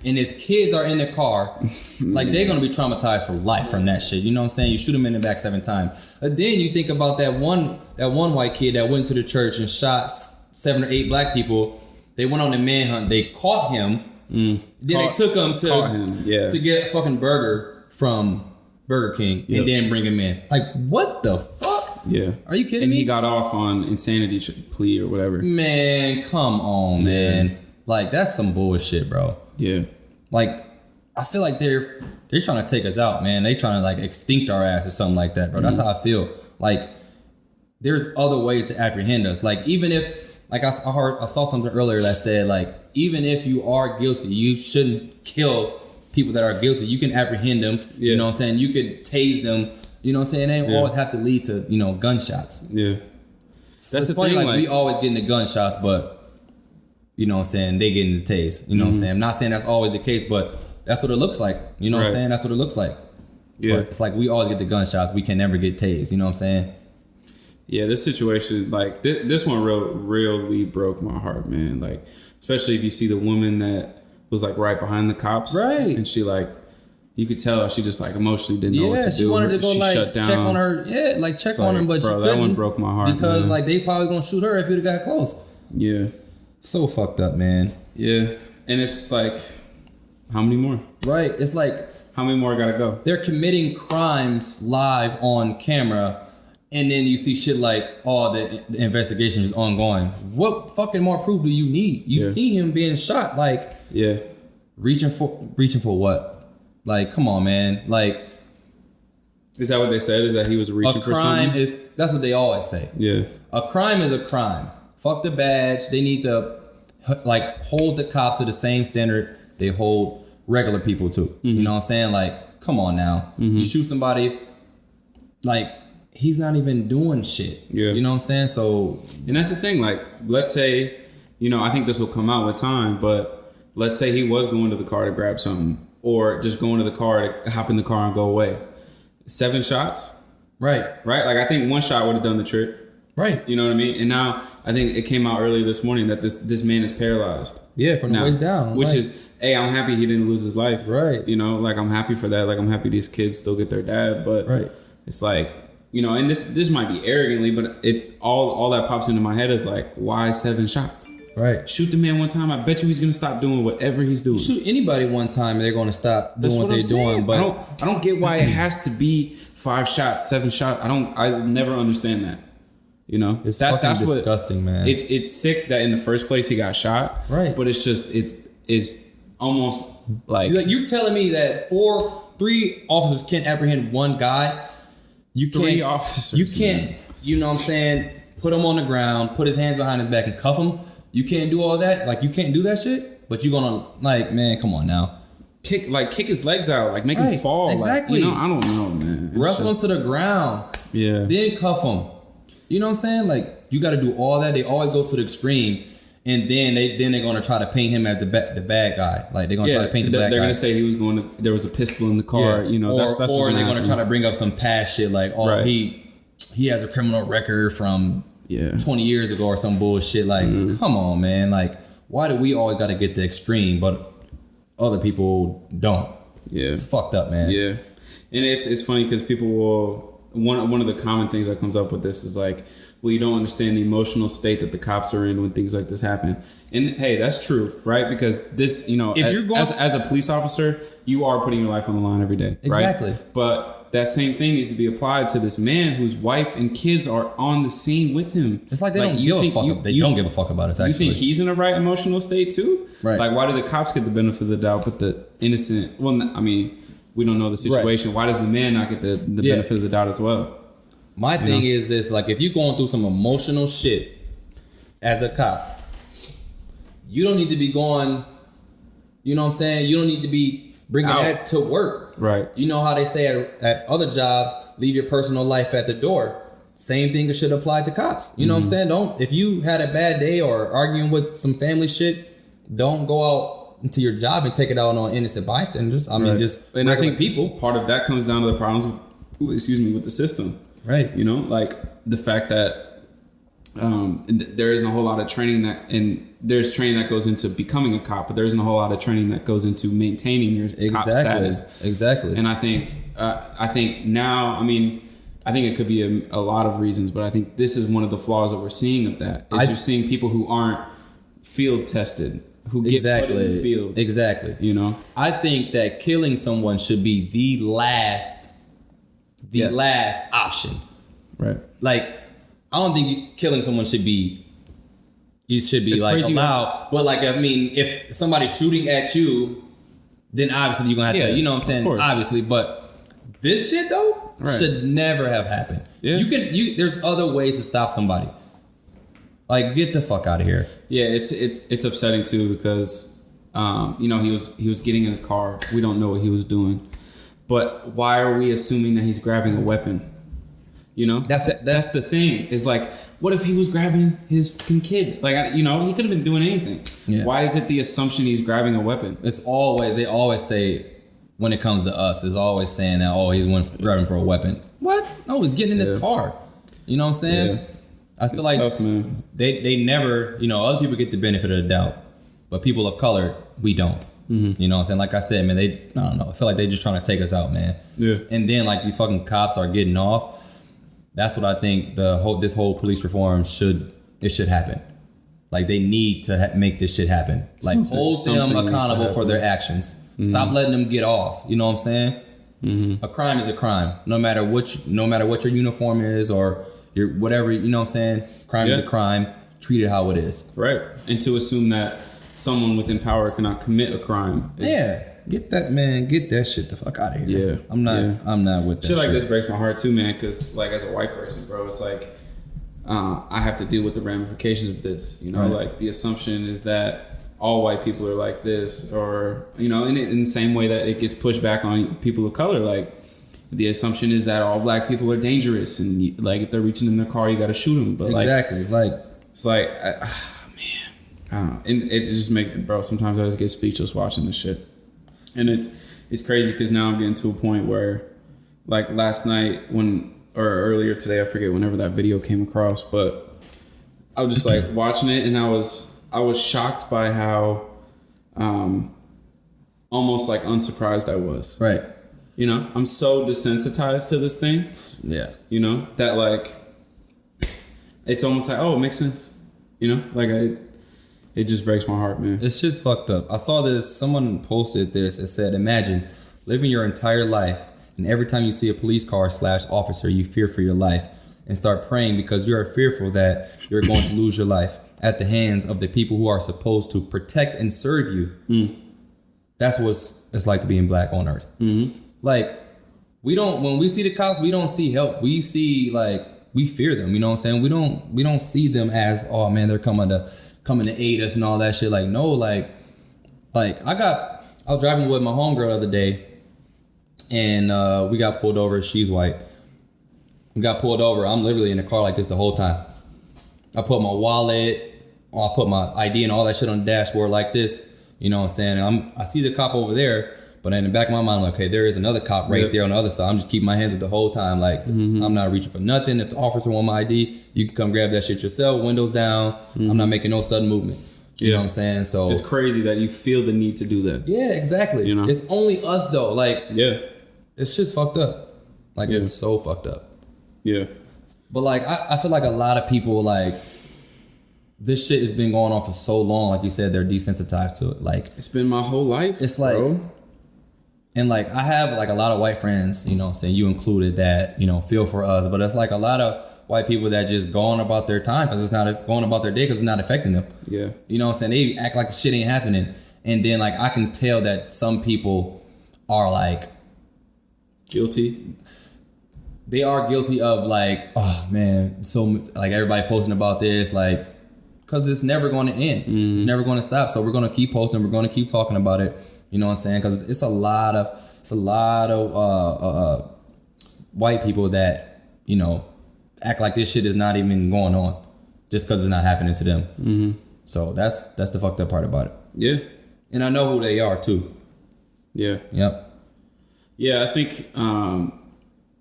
and his kids are in the car, like they're gonna be traumatized for life from that shit. You know what I'm saying? You shoot them in the back 7 times. But then you think about that one white kid that went to the church and shot 7 or 8 black people. They went on the manhunt. They caught him. Then they took him to get a fucking burger from Burger King and then bring him in. Like, what the fuck? Yeah. Are you kidding me? And he got off on insanity plea or whatever. Man, come on, man. Like, that's some bullshit, bro. Yeah. Like, I feel like they're trying to take us out, man. They trying to, like, extinct our ass or something like that, bro. That's how I feel. Like, there's other ways to apprehend us. Like, even if, like, I saw something earlier that said, like, even if you are guilty, you shouldn't kill people that are guilty. You can apprehend them. Yeah. You know what I'm saying? You could tase them. You know what I'm saying? They don't always have to lead to, gunshots. Yeah. That's the funny thing. Like, we always getting the gunshots, but, you know what I'm saying? They getting the tase. You know what I'm saying? I'm not saying that's always the case, but that's what it looks like. You know what I'm saying? That's what it looks like. Yeah. But it's like we always get the gunshots. We can never get tased. You know what I'm saying? Yeah, this situation, like, this one really broke my heart, man. Like, especially if you see the woman that was like right behind the cops, right? And she like, you could tell she just like emotionally didn't know what to do. Yeah, she wanted to go like shut down. Check on her. Yeah, like check on him, but bro, she couldn't. That one broke my heart because like they probably gonna shoot her if it got close. Yeah, so fucked up, man. Yeah, and it's like, how many more? Right, it's like how many more gotta go? They're committing crimes live on camera. And then you see shit like, the investigation is ongoing. What fucking more proof do you need? You see him being shot, like, reaching for what? Like, come on, man. Like, is that what they said? Is that he was reaching for something? That's what they always say. Yeah, a crime is a crime. Fuck the badge. They need to like hold the cops to the same standard they hold regular people to. Mm-hmm. You know what I'm saying? Like, come on now. Mm-hmm. You shoot somebody, like. He's not even doing shit. Yeah. You know what I'm saying? So, and that's the thing. Like, let's say, I think this will come out with time, but let's say he was going to the car to grab something or just going to the car to hop in the car and go away. 7 shots. Right. Right. Like, I think 1 shot would have done the trick. Right. You know what I mean? And now I think it came out earlier this morning that this man is paralyzed. Yeah. From the waist down. Which is, hey, I'm happy he didn't lose his life. Right. Like, I'm happy for that. Like, I'm happy these kids still get their dad, but it's like, and this might be arrogantly, but it all that pops into my head is like, why 7 shots? Right. Shoot the man one time. I bet you he's gonna stop doing whatever he's doing. Shoot anybody one time, and they're gonna stop doing what they're doing. But I don't get why it has to be 5 shots, 7 shots. I never understand that. It's that's disgusting, man. It's sick that in the first place he got shot. Right. But it's just it's almost like you're telling me that 3 officers can't apprehend one guy. You can't, 3 officers. You can't, you know what I'm saying, put him on the ground, put his hands behind his back and cuff him. You can't do all that. Like, you can't do that shit. But you're going to, like, man, come on now. Kick his legs out. Like, make him fall. Exactly. Like, I don't know, man. Wrestle him to the ground. Yeah. Then cuff him. You know what I'm saying? Like, you got to do all that. They always go to the extreme. And then they're going to try to paint him as the bad guy. Like, they're going to try to paint the black guy. They're going to say there was a pistol in the car. Yeah. That's or they're going to try to bring up some past shit like, he has a criminal record from 20 years ago or some bullshit. Like, come on, man. Like, why do we always got to get the extreme, but other people don't? Yeah. It's fucked up, man. Yeah. And it's funny because people will one of the common things that comes up with this is like, well, you don't understand the emotional state that the cops are in when things like this happen. And hey, that's true, right? Because this, you know, as a police officer, you are putting your life on the line every day, exactly. Right? But that same thing needs to be applied to this man whose wife and kids are on the scene with him. It's like they don't give a fuck. They don't give a fuck about us. Actually, you think he's in the right emotional state too? Right. Like, why do the cops get the benefit of the doubt, but the innocent? Well, I mean, we don't know the situation. Right. Why does the man not get the benefit of the doubt as well? My thing is this: like, if you're going through some emotional shit as a cop, you don't need to be going. You know what I'm saying? You don't need to be bringing that to work. Right. You know how they say at other jobs, leave your personal life at the door. Same thing should apply to cops. You know what I'm saying? If you had a bad day or arguing with some family shit, don't go out into your job and take it out on innocent bystanders. I mean, just and I think people. Part of that comes down to the problems with the system. Right. You know, like the fact that there isn't a whole lot of training there's training that goes into becoming a cop, but there isn't a whole lot of training that goes into maintaining your cop status. Exactly. And I think now, I mean, I think it could be a lot of reasons, but I think this is one of the flaws that we're seeing of that. You're seeing people who aren't field tested, who get put in the field. Exactly. You know? I think that killing someone should be the last option. Right. Like, I don't think killing someone should be like allowed. But like, I mean, if somebody's shooting at you, then obviously you're gonna have to, you know what I'm saying? Obviously, but this shit though should never have happened. Yeah. There's other ways to stop somebody. Like, get the fuck out of here. Yeah, it's upsetting too because you know, he was getting in his car. We don't know what he was doing. But why are we assuming that he's grabbing a weapon? You know, that's the thing. Is like, what if he was grabbing his kid? Like, you know, he could have been doing anything. Yeah. Why is it the assumption he's grabbing a weapon? They always say when it comes to us, is always saying that he's grabbing for a weapon. What? No, he's getting in his car. You know what I'm saying? Yeah. I feel like tough, man. They never, you know, other people get the benefit of the doubt, but people of color, we don't. Mm-hmm. You know what I'm saying? Like I said, man, I don't know. I feel like they're just trying to take us out, man. Yeah. And then like these fucking cops are getting off. That's what I think this whole police reform should happen. Like, they need to make this shit happen. Like, hold them accountable for their actions. Mm-hmm. Stop letting them get off. You know what I'm saying? Mm-hmm. A crime is a crime. No matter what your uniform is or your whatever, you know what I'm saying? Crime is a crime. Treat it how it is. Right. And to assume that someone within power cannot commit a crime. Get that shit the fuck out of here. Yeah. I'm not with that shit. Like this breaks my heart too, man, because like as a white person, bro, it's like I have to deal with the ramifications of this. You know, like the assumption is that all white people are like this, or, you know, in the same way that it gets pushed back on people of color. Like, the assumption is that all black people are dangerous, and like if they're reaching in their car, you got to shoot them. But exactly, it's like, man, it just makes, bro. Sometimes I just get speechless watching this shit, and it's crazy because now I'm getting to a point where, like last night or earlier today, I forget whenever that video came across, but I was just like watching it, and I was shocked by how almost like unsurprised I was. Right. You know, I'm so desensitized to this thing. Yeah. You know, that like, it's almost like, oh, it makes sense. You know, like it just breaks my heart, man. It's just fucked up. I saw this, someone posted this. It said, imagine living your entire life and every time you see a police car / officer, you fear for your life and start praying because you are fearful that you're going to lose your life at the hands of the people who are supposed to protect and serve you. Mm. That's what it's like to be in black on earth. Mm-hmm. Like, when we see the cops, we don't see help. We see, like, we fear them, you know what I'm saying? We don't see them as, oh man, they're coming to aid us and all that shit. Like, no, like I was driving with my homegirl the other day, and we got pulled over. She's white. We got pulled over. I'm literally in the car like this the whole time. I put my wallet, I put my ID and all that shit on the dashboard like this, you know what I'm saying? I see the cop over there, but in the back of my mind, I'm like, okay, there is another cop right there on the other side. I'm just keeping my hands up the whole time. Like, I'm not reaching for nothing. If the officer want my ID, you can come grab that shit yourself, windows down. I'm not making no sudden movement. You know what I'm saying? So it's crazy that you feel the need to do that. Yeah, exactly. You know? It's only us though. Like, yeah, it's just fucked up. Like, it's so fucked up. Yeah. But like, I feel like a lot of people, like, this shit has been going on for so long. Like you said, they're desensitized to it. Like, it's been my whole life. It's like, bro. And like, I have like a lot of white friends, you know, saying you included, that, you know, feel for us. But it's like a lot of white people that just go on about their time because it's not going about their day because it's not affecting them. Yeah. You know what I'm saying? They act like the shit ain't happening. And then like, I can tell that some people are like guilty. They are guilty of like, oh man, so like everybody posting about this, like, because it's never going to end. It's never going to stop. So we're going to keep posting. We're going to keep talking about it. You know what I'm saying? Because it's a lot of white people that, you know, act like this shit is not even going on just because it's not happening to them. Mm-hmm. So that's the fucked up part about it. Yeah. And I know who they are too. Yeah. Yep. Yeah, I think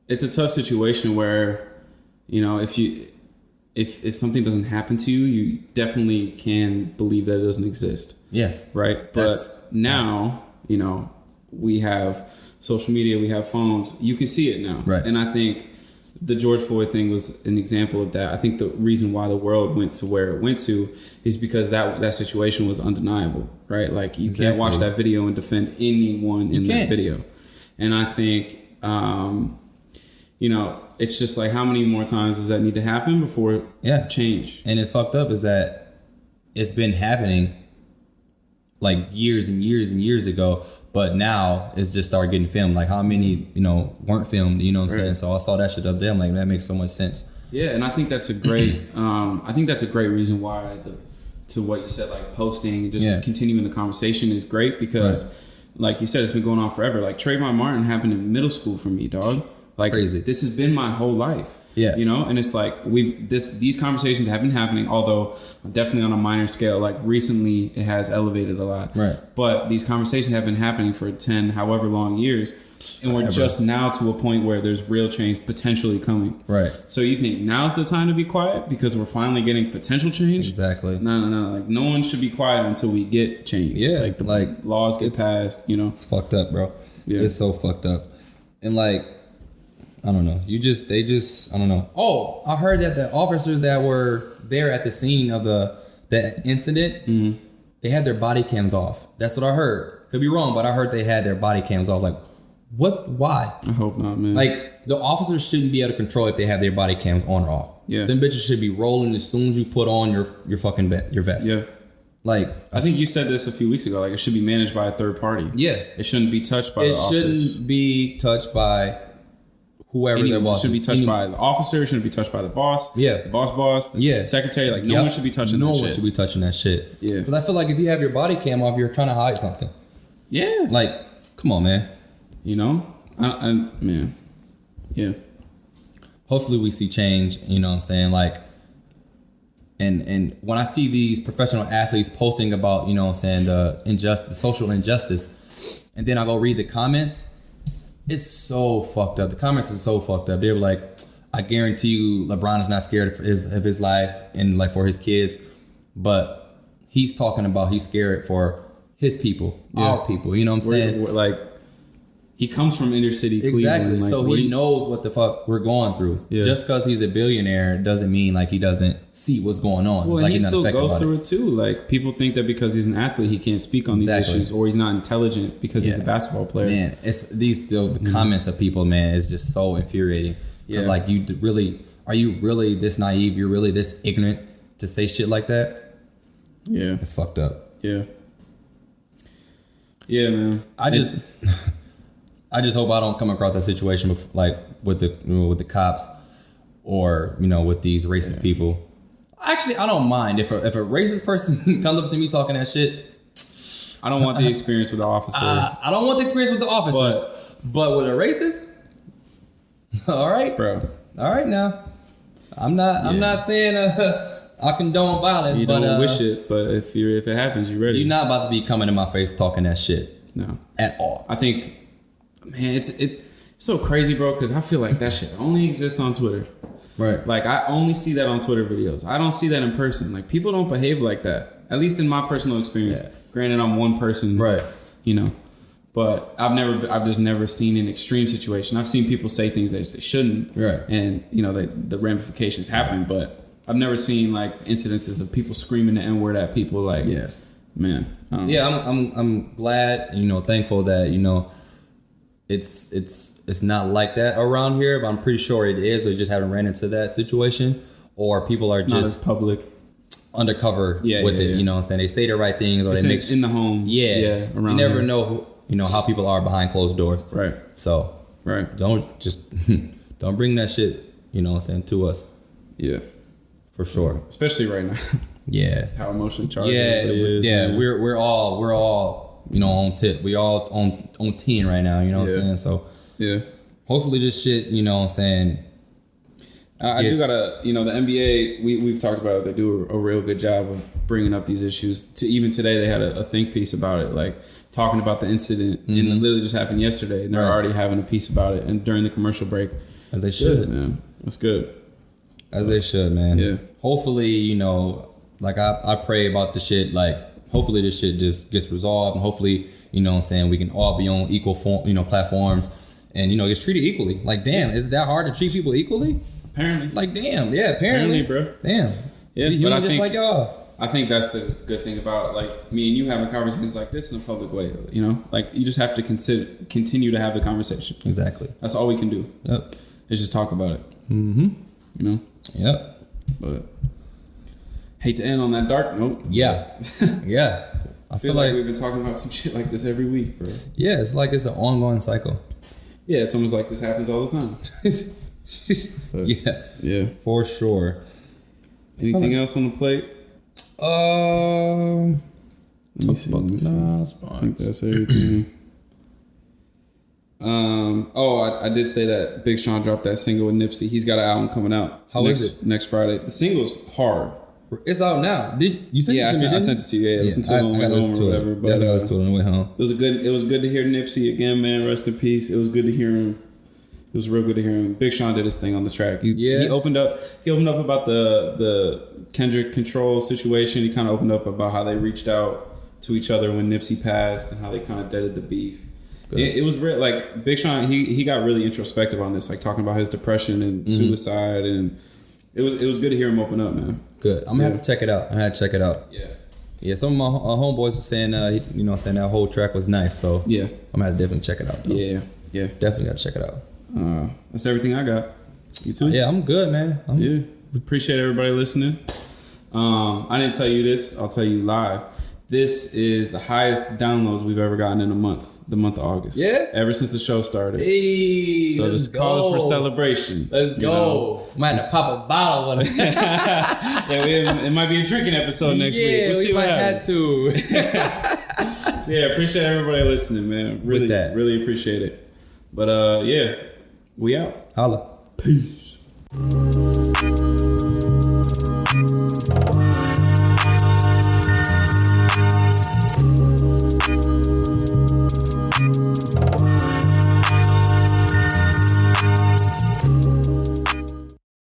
it's a tough situation where, you know, if something doesn't happen to you, you definitely can believe that it doesn't exist. Yeah. Right? But now, you know, we have social media, we have phones, you can see it now. Right. And I think the George Floyd thing was an example of that. I think the reason why the world went to where it went to is because that situation was undeniable, right? Like, you can't watch that video and defend anyone in that video. And I think, you know, it's just like, how many more times does that need to happen before change? And it's fucked up is that it's been happening like years and years and years ago, but now it's just started getting filmed. Like, how many, you know, weren't filmed, you know what I'm saying? So I saw that shit the other day. I'm like, that makes so much sense. Yeah, and I think that's a great, I think that's a great reason why to what you said, like posting, just continuing the conversation is great because, like you said, it's been going on forever. Like, Trayvon Martin happened in middle school for me, dog. Like, crazy. This has been my whole life. Yeah. You know, and it's like these conversations have been happening, although definitely on a minor scale. Like, recently it has elevated a lot. Right. But these conversations have been happening for 10 however long years. And we're just now to a point where there's real change potentially coming. Right. So you think now's the time to be quiet because we're finally getting potential change? Exactly. No. Like, no one should be quiet until we get change. Yeah. Like, the laws get passed, you know? It's fucked up, bro. Yeah. It's so fucked up. And like, I don't know. They just, I don't know. Oh, I heard that the officers that were there at the scene of that incident, they had their body cams off. That's what I heard. Could be wrong, but I heard they had their body cams off. Like, what? Why? I hope not, man. Like, the officers shouldn't be able to control if they have their body cams on or off. Yeah. Them bitches should be rolling as soon as you put on your fucking your vest. Yeah. Like, I think you said this a few weeks ago. Like, it should be managed by a third party. Yeah. It shouldn't be touched by the office. It shouldn't be touched by whoever their boss should be touched by the officer, shouldn't be touched by the boss. Yeah. The boss, the secretary. Like, no one should be touching that shit. No one should be touching that shit. Yeah. Because I feel like if you have your body cam off, you're trying to hide something. Yeah. Like, come on, man. You know? Man. Yeah. Hopefully we see change, you know what I'm saying? Like, and when I see these professional athletes posting about, you know what I'm saying, the social injustice, and then I go read the comments, it's so fucked up. The comments are so fucked up. They're like, I guarantee you LeBron is not scared of his life and like for his kids, but he's talking about he's scared for his people, our people, you know what I'm saying? Like, he comes from inner city Cleveland. Exactly. Like, so he knows what the fuck we're going through. Yeah. Just because he's a billionaire doesn't mean like he doesn't see what's going on. Well, it's like he still goes through it too. Like, people think that because he's an athlete, he can't speak on these issues, or he's not intelligent because he's a basketball player. Man, it's the comments of people, man, is just so infuriating. Because like, are you really this naive? You're really this ignorant to say shit like that? Yeah. It's fucked up. Yeah. Yeah, man. I just hope I don't come across that situation with the cops or, you know, with these racist people. Actually, I don't mind if a racist person comes up to me talking that shit. I don't want the experience with the officer. I don't want the experience with the officers, but with a racist, all right, bro. All right, now I'm not saying I condone violence. You don't wish it, but if it happens, you're ready. You're not about to be coming in my face talking that shit. No, at all. I think. Man, it's so crazy, bro, because I feel like that shit only exists on Twitter. Right. Like, I only see that on Twitter videos. I don't see that in person. Like, people don't behave like that. At least in my personal experience. Yeah. Granted, I'm one person. Right. You know. But I've just never seen an extreme situation. I've seen people say things that they shouldn't, right? And the ramifications happen. But I've never seen like incidences of people screaming the N-word at people. Like, yeah, man, yeah. I'm glad, thankful that it's not like that around here. But I'm pretty sure it is. They just haven't ran into that situation, or people are it's just not as public. Undercover with it. You know what I'm saying? They say the right things, or it's they make in the home. Yeah, around. You never here. know. How people are behind closed doors. Right. So, don't bring that shit, to us. Yeah. For sure. Especially right now. Yeah. How emotionally charged everybody is. Yeah, man. We're all, on tip. We all on 10 right now, what I'm saying? So, yeah. Hopefully this shit, I do gotta, the NBA, we've talked about it. They do a real good job of bringing up these issues. Even today, they had a think piece about it, like talking about the incident, and it literally just happened yesterday, and they're already having a piece about it. And during the commercial break, as they should, man, that's good. As they should, man. Yeah. Hopefully, like I pray about the shit. Like, hopefully this shit just gets resolved, and hopefully, we can all be on equal platforms, and get treated equally. Like, damn, is that hard to treat people equally? Apparently. Like, damn, yeah, apparently, bro. Damn. Yeah, we human just like y'all. I think that's the good thing about like me and you having conversations like this in a public way. Like you just have to continue to have the conversation. Exactly. That's all we can do. Yep. Is just talk about it. Mm-hmm. Yep. But hate to end on that dark note. Yeah. Yeah. I feel like we've been talking about some shit like this every week, bro. Yeah, it's like it's an ongoing cycle. Yeah, it's almost like this happens all the time. Yeah, for sure. Anything else on the plate? Let me see. I think that's everything. I did say that Big Sean dropped that single with Nipsey. He's got an album coming out. How is it? Next Friday. The single's hard. It's out now. Did you send it to me? I sent it to you. Yeah, listen to it on the way home or whatever. But I listened to it on the way home. It was good to hear Nipsey again, man. Rest in peace. It was good to hear him. It was real good to hear him. Big Sean did his thing on the track. He opened up about the Kendrick Control situation. He kind of opened up about how they reached out to each other when Nipsey passed and how they kind of deaded the beef. It was real. Like Big Sean, he got really introspective on this, like talking about his depression and suicide, and it was good to hear him open up, man. Good. I'm gonna have to check it out. Yeah. Some of my homeboys were saying, saying that whole track was nice. So yeah, I'm gonna have to definitely check it out. Though. Yeah. Definitely gotta check it out. That's everything I got. You too? Yeah, I'm good, man. We appreciate everybody listening. I didn't tell you this. I'll tell you live. This is the highest downloads we've ever gotten in a month. The month of August. Yeah. Ever since the show started. Hey. So this cause for celebration. Let's go. Might have to pop a bottle with it. It might be a drinking episode next week. We'll see we might have to. Yeah, appreciate everybody listening, man. Really appreciate it. But we out. Holla. Peace.